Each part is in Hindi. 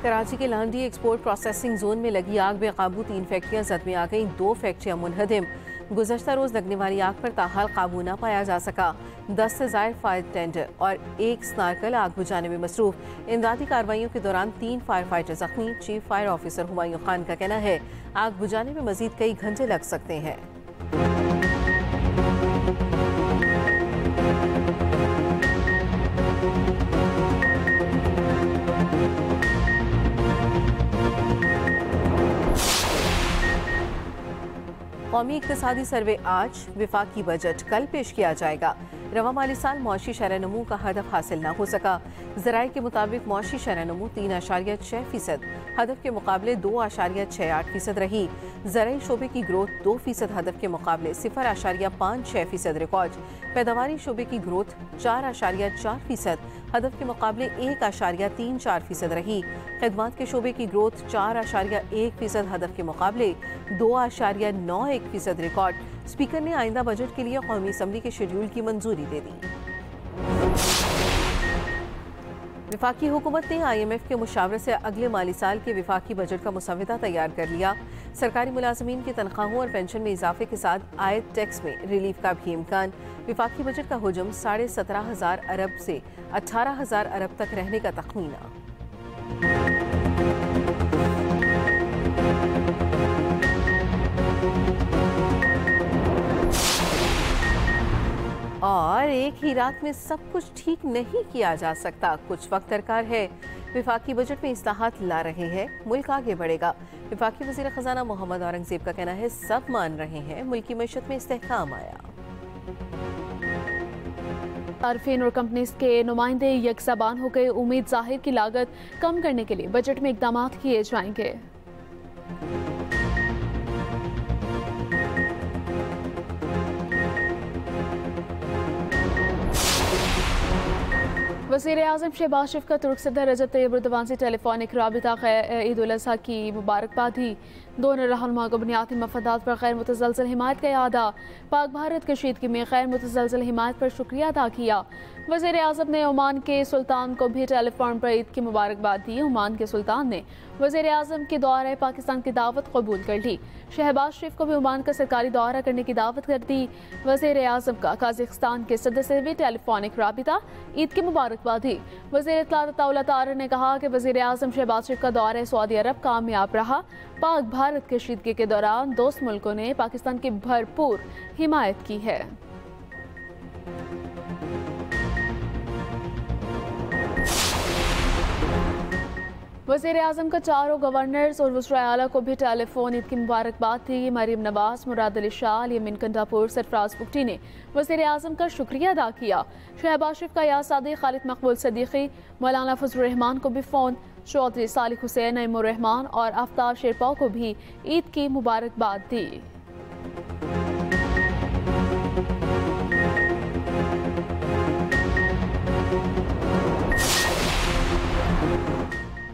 कराची के लांडी एक्सपोर्ट प्रोसेसिंग जोन में लगी आग बेकाबू 3 फैक्ट्रियां जख्मी आ गईं, 2 फैक्ट्रियां मुनहदिम। गुज़श्ता रोज लगने वाली आग पर ताहाल काबू न पाया जा सका। 10 से ज़ायद फायर टेंडर और 1 स्नार्कल आग बुझाने में मसरूफ। इमदादी कार्रवाइयों के दौरान 3 फायर फाइटर जख्मी। Chief fire officer Humayun Khan का कहना है आग बुझाने में मजीद कई घंटे लग सकते हैं। कौमी इक्तिसादी सर्वे आज, विफाकी बजट कल पेश किया जाएगा। रवा माली साल मौशी शरह-नमू का हदफ हासिल न हो सका। ज़राए के मुताबिक मौशी शरह-नमू 3.6% हदफ के मुकाबले 2.68% रही। ज़राई शोबे की ग्रोथ 2% हदफ के मुकाबले 0.56% रिकॉर्ड। पैदावारी शोबे की ग्रोथ 4.4% हदफ के मुकाबले 1.34% रही। खिदमात के शोबे की ग्रोथ 4.1% हदफ के मुकाबले 2.91% रिकॉर्ड। स्पीकर ने आइंदा बजट के लिए कौमी असम्बली के शेड्यूल की मंजूरी दे दी। विफाकी हुकूमत ने IMF के मुशावरे से अगले माली साल के विफाकी बजट का मुसव्वदा तैयार कर लिया। सरकारी मुलाजमीन की तनख्वाहों और पेंशन में इजाफे के साथ आयत टैक्स में रिलीफ का भी इम्कान। विफाकी बजट का हुजम 17,500 अरब से 18,000 अरब तक रहने का तखमीना। और एक ही रात में सब कुछ ठीक नहीं किया जा सकता, कुछ वक्त दरकार है। विफाकी बजट में इस्लाहात ला रहे हैं, मुल्क आगे बढ़ेगा। विफाकी वज़ीर ख़ज़ाना मोहम्मद औरंगज़ेब का कहना है सब मान रहे हैं, मुल्की मईशत में इस्तेहकाम आया। सार्फिन और कंपनीज के नुमाइंदे यकज़बान हो गए। उम्मीद जाहिर की लागत कम करने के लिए बजट में इक़दाम किए जाएंगे। वज़ीर-ए-आज़म शहबाज शरीफ का तुर्क सदर रजब तैयब एर्दोगान से टेलीफोनिक राबिता ईद उल अज़हा की मुबारकबाद दी। दोनों रहनुमा को बुनियादी मफादात पर गैर मुतज़लज़ल हिमायत का अदा। पाक भारत कशीदगी में गैर मुतज़लज़ल हिमायत पर शुक्रिया अदा किया। वज़ीर-ए-आज़म ने ओमान के सुल्तान को भी टेलीफोन पर ईद की मुबारकबाद दी। ओमान के सुल्तान ने वज़ीर-ए-आज़म के दौरे पाकिस्तान की दावत कबूल कर ली। शहबाज शरीफ को भी ओमान का सरकारी दौरा करने की दावत कर दी। वज़ीर-ए-आज़म का कजाकिस्तान के सदर से भी टेलीफोनिक राबिता, ईद की मुबारकबाद दी। वज़ीर इत्तलात अता तारिर ने कहा कि वज़ीर-ए-आज़म शहबाज शरीफ का दौरा सऊदी अरब कामयाब रहा। पाक भारत कशीदगी के दौरान दोस्त मुल्कों ने पाकिस्तान की भरपूर हिमायत की है। वज़ीर-ए-आज़म का चारों गवर्नर्स और वज़राए आला को भी टेलीफोन ईद की मुबारकबाद थी। मरीम नवाज, मुराद अली शाह, यमीन कंदापुर, सरफराज बुगटी ने वज़ीर-ए-आज़म का शुक्रिया अदा किया। शहबाज शरीफ का याद सादी, खालिद मकबूल सदीकी, मौलाना फजलुर रहमान को भी फ़ोन। चौधरी सालिक हुसैन, नईमुर रहमान और आफ्ताब शेरपाव को भी ईद की मुबारकबाद दी।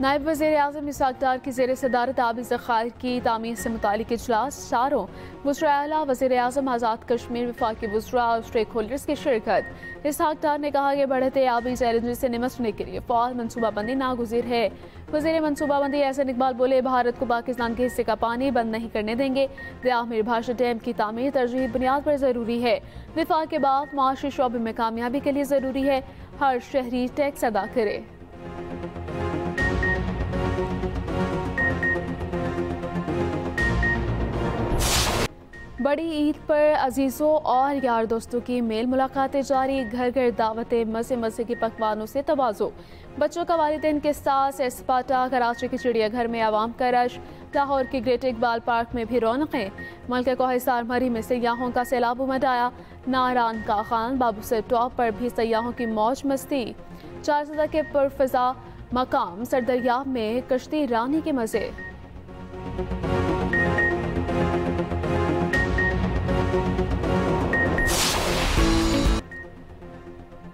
नायब वज़ीर-ए-आज़म इसाक डार की ज़ेर सदारत आबी ज़खायर की तामीर से मुतालिक इजलास। चारों वज़राए आला, वज़ीर-ए-आज़म, आज़ाद कश्मीर, वफाकी वज़रा और स्टेक होल्डर्स की शिरकत। इसाक डार ने कहा कि बढ़ते आबी चैलेंज से निपटने के लिए फ़ौर मनसूबाबंदी नागुज़ीर है। वज़ीर मनसूबाबंदी एहसन इकबाल बोले भारत को पाकिस्तान के हिस्से का पानी बंद नहीं करने देंगे। दरिया भाषा डैम की तामीर तरजीही बुनियाद पर ज़रूरी है। दिफा के बाद माशी शोबे में कामयाबी के लिए ज़रूरी है हर शहरी टैक्स अदा करे। बड़ी ईद पर अजीज़ों और यार दोस्तों की मेल मुलाकातें जारी। घर घर दावतें, मज़े मज़े के पकवानों से तवाज़ो। बच्चों का वालिदैन के साथ सैर सपाटा। कराची के चिड़ियाघर में आवाम का रश। लाहौर के ग्रेट इकबाल पार्क में भी रौनकें। मलका कोहिस्तार मरी में सयाहों का सैलाब उमड़ आया। नारान का खान, बाबू से टॉप पर भी सयाहों की मौज मस्ती। चारसदा के पुरफ़िज़ा मकाम सरदरियाब में कश्ती रानी के मज़े।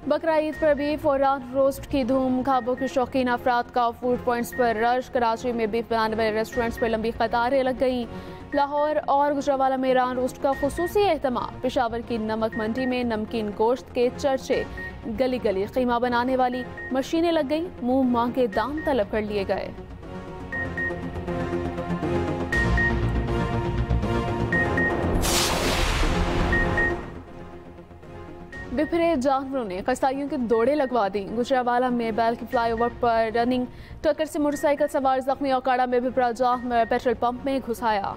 बकरा ईद पर भी फौरान रोस्ट की धूम। खाबों के शौकीन अफराद का फूड पॉइंट्स पर रश। कराची में बीफ बनाने वाले रेस्टोरेंट्स पर लंबी कतारें लग गई। लाहौर और गुजरावाला में ईरान रोस्ट का खुसूसी एहतमाम। पेशावर की नमक मंडी में नमकीन गोश्त के चर्चे। गली गली कीमा बनाने वाली मशीनें लग गई। मुंह मांगे दाम तलब कर लिए गए। बिखरे जानवरों ने कसाईयों की दौड़े लगवा दी। गुजरावाला में बैल की फ्लाईओवर पर रनिंग टक्कर से मोटरसाइकिल सवार जख्मी। औकाड़ा में बिखरा जानवर पेट्रोल पंप में घुसाया।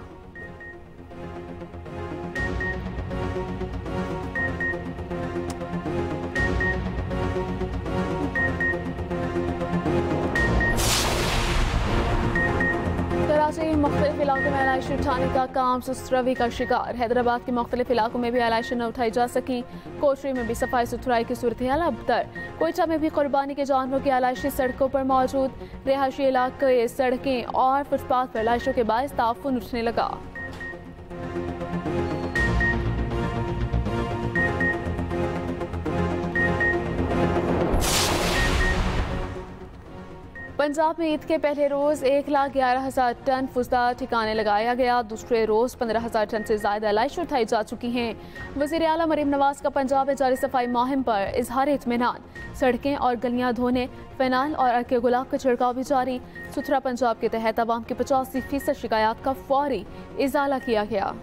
कराची के मुख्तलिफ इलाकों में आलाइश उठाने का काम सुस्त रवि का शिकार। हैदराबाद के मुख्तलिफ इलाकों में भी आलाइश न उठाई जा सकी। कोटरी में भी सफाई सुथराई की सूरत हाल अबतर। कोयटा में भी कुर्बानी के जानवरों की आलाइशी सड़कों पर मौजूद। रिहायशी इलाके, सड़कें और फुटपाथ पर आलाइशों के बायस ताफुन उठने लगा। पंजाब में ईद के पहले रोज़ 1,11,000 टन फुजदा ठिकाने लगाया गया। दूसरे रोज़ 15,000 टन से ज़्यादा आलाइश उठाई जा चुकी हैं। वज़ीर आला मरीम नवाज का पंजाब में जारी सफाई मुहिम पर इजहार इत्मीनान। सड़कें और गलियां धोने, फिनाइल और अर्के गुलाब का छिड़काव भी जारी। सुथरा पंजाब के तहत आवाम की 85% शिकायत का फौरी इजाला किया गया।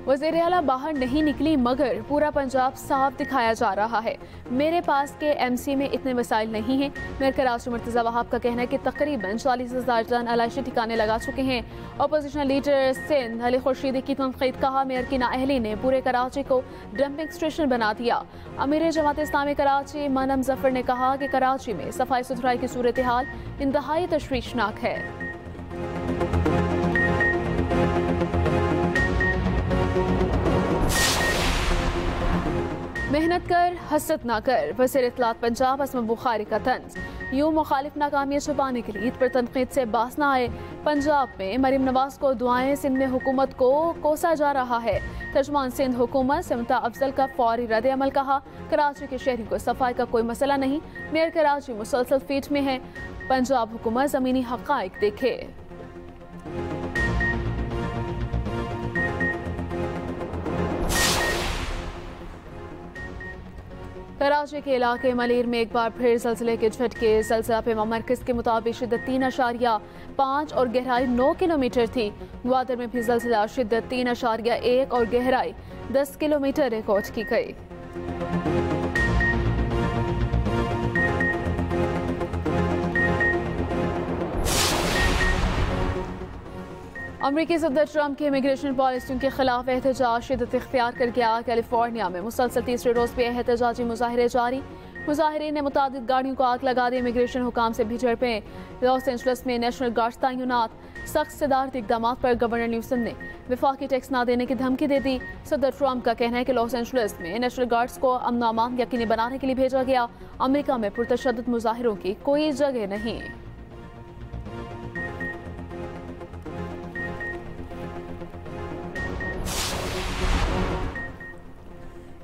वज़ीर आला बाहर नहीं निकली मगर पूरा पंजाब साफ दिखाया जा रहा है। मेरे पास के MC में इतने वसाइल नहीं हैं। मेयर कराची मुर्तज़ा वहाब का कहना है कि तकरीबन 40,000 टन आलाइशी ठिकाने लगा चुके हैं। अपोजिशन लीडर सिंध अली खुर्शीदी की तनकीद। कहा मेयर की नाअहली ने पूरे कराची को डंपिंग स्टेशन बना दिया। अमीर जमात इस्लामी कराची मनम जफर ने कहा कि कराची में सफाई सुथराई की सूरत हाल इंतहाई तशवीशनाक है। मेहनत कर हसरत ना कर, वज़ीर इत्तलात पंजाब असमा बुखारी का तंज। यूं मुखालिफ नाकामियाँ छुपाने के लिए ईद पर तनकीद से बास ना आए। पंजाब में मरीम नवाज को दुआएं, सिंध में हुकूमत को कोसा जा रहा है। तर्जुमान सिंध हुकूमत सिमता अफजल का फौरी रद्द अमल। कहा कराची के शहरी को सफाई का कोई मसला नहीं। मेयर कराची मुसलसल फीट में है। पंजाब हुकूमत ज़मीनी हक़ाइक़ देखे। कराची के इलाके मलीर में एक बार फिर ज़लज़ले के झटके। ज़लज़ला पेमा मरकज़ के मुताबिक शिद्दत 3.5 और गहराई 9 किलोमीटर थी। ग्वादर में भी ज़लज़ला शिद्दत 3.1 और गहराई 10 किलोमीटर रिकॉर्ड की गई। अमरीकी सदर ट्रंप की इमिग्रेशन पॉलिसियों के खिलाफ एहतजाज शिद्दत इख्तियार कर गया। कैलिफोर्निया में मुसलसल तीसरे रोज़ भी एहतजाजी मुजाहरे जारी। मुजाहिरीन ने मुतादिद गाड़ियों को आग लगा दी। इमिग्रेशन हुकाम से भी झड़पें। लॉस एंजल्स में नेशनल गार्ड्स तैनात। सख्त सदारती इक़दाम पर गवर्नर न्यूसम ने वफाकी टैक्स ना देने की धमकी दे दी। सदर ट्रंप का कहना है कि लॉस एंजल्स में नेशनल गार्ड्स को अमन अमान यकीनी बनाने के लिए भेजा गया। अमेरिका में पुरतशद्दुद मुजाहिरों की कोई जगह नहीं।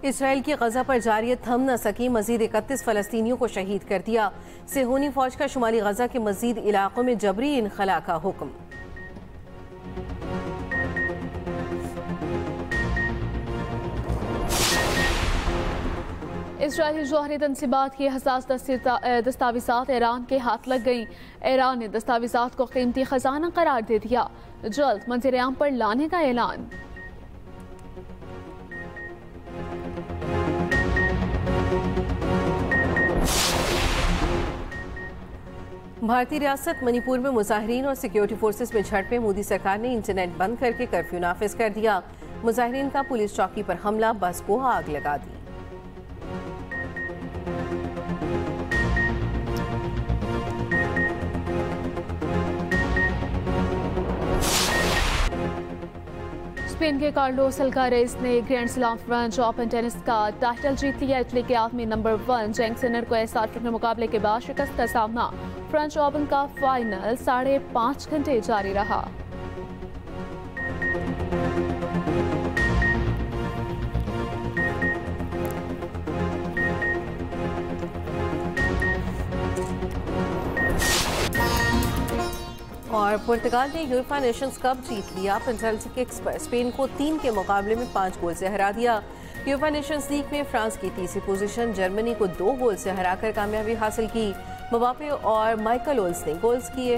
इसराइल की गजा पर जारियत थम न सकी। मजीद 31 फ़लस्तीनियों को शहीद कर दिया। सेहूनी फौज का शुमाली गजा के मजीद इलाकों में जबरी इनखला का हुक्म। इसराइली जौहरी तनसीबात की हसास दस्तावेज़ात ईरान के हाथ लग गईं। ईरान ने दस्तावेज़ात को कीमती खजाना करार दे दिया। जल्द मंजर-ए-आम पर लाने का ऐलान। भारतीय रियासत मणिपुर में मुजाहिरीन और सिक्योरिटी फोर्सेस में झड़पें। मोदी सरकार ने इंटरनेट बंद करके कर्फ्यू नाफिज कर दिया। मुजाहिरीन का पुलिस चौकी पर हमला, बस को आग लगा दी। स्पेन के कार्लोस अल्कारेज ने grand slam French open tennis का टाइटल जीत लिया। इटली के आदमी नंबर 1 जेंग सिनर को एसआर के मुकाबले के बाद शिकस्त का सामना। फ्रेंच ओपन का फाइनल 5.5 घंटे जारी रहा। और पुर्तगाल ने यूएफा नेशंस कप जीत लिया। पेनल्टी किक्स पर स्पेन को 3 के मुकाबले में 5 गोल से हरा दिया। यूएफा नेशंस लीग में फ्रांस की तीसरी पोजीशन, जर्मनी को 2 गोल से हराकर कामयाबी हासिल की। मबापे और माइकल ओल्स ने गोल्स किए।